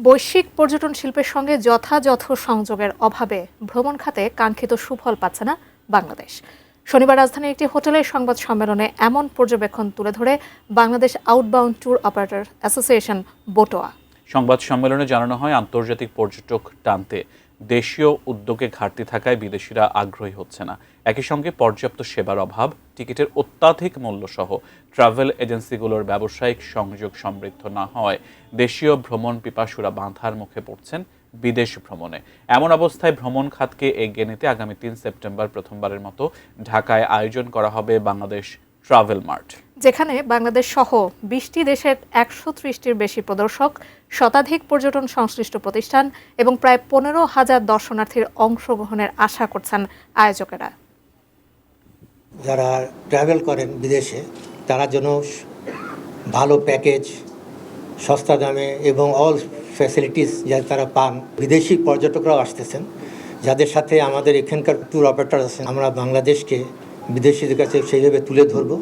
বৈশ্বিক পর্যটন শিল্পের সঙ্গে যথাযথ সংযোগের অভাবে ভ্রমণ খাতে কাঙ্ক্ষিত সুফল পাচ্ছে না বাংলাদেশ। শনিবার রাজধানীর একটি হোটেলের সংবাদ সম্মেলনে এমন পর্যবেক্ষণ তুলে ধরে Bangladesh outbound tour operator association বটোয়া। সংবাদ সম্মেলনে জানানো হয়, আন্তর্জাতিক পর্যটক টানতে দেশীয় উদ্যোগে ঘাটতি থাকায় বিদেশিরা আগ্রহী হচ্ছে না। একই সঙ্গে পর্যাপ্ত সেবার অভাব, টিকিটের অত্যাধিক মূল্যসহ ট্রাভেল এজেন্সিগুলোর ব্যবসায়িক সংযোগ সমৃদ্ধ না হওয়ায় দেশীয় ভ্রমণ পিপাসুরা বাঁধার মুখে পড়ছেন বিদেশ ভ্রমণে। এমন অবস্থায় ভ্রমণ খাতকে এগিয়ে নিতে আগামী ৩ সেপ্টেম্বর প্রথমবারের মতো ঢাকায় আয়োজন করা হবে বাংলাদেশ ট্রাভেল মার্ট, যেখানে বাংলাদেশ সহ ২০টি দেশের ১৩০টির বেশি প্রদর্শক, শতাধিক পর্যটন সংশ্লিষ্ট প্রতিষ্ঠান এবং প্রায় ১৫,০০০ দর্শনার্থীর অংশগ্রহণের আশা করছেন আয়োজকেরা। যারা ট্রাভেল করেন বিদেশে, তারা যেন ভালো প্যাকেজ, সস্তা দামে এবং অল ফ্যাসিলিটিস যাতে তারা পান। বিদেশি পর্যটকরাও আসতেছেন, যাদের সাথে আমাদের এখানকার ট্যুর অপারেটর আছেন। আমরা বাংলাদেশকে বিদেশিদের কাছে সেইভাবে তুলে ধরবো।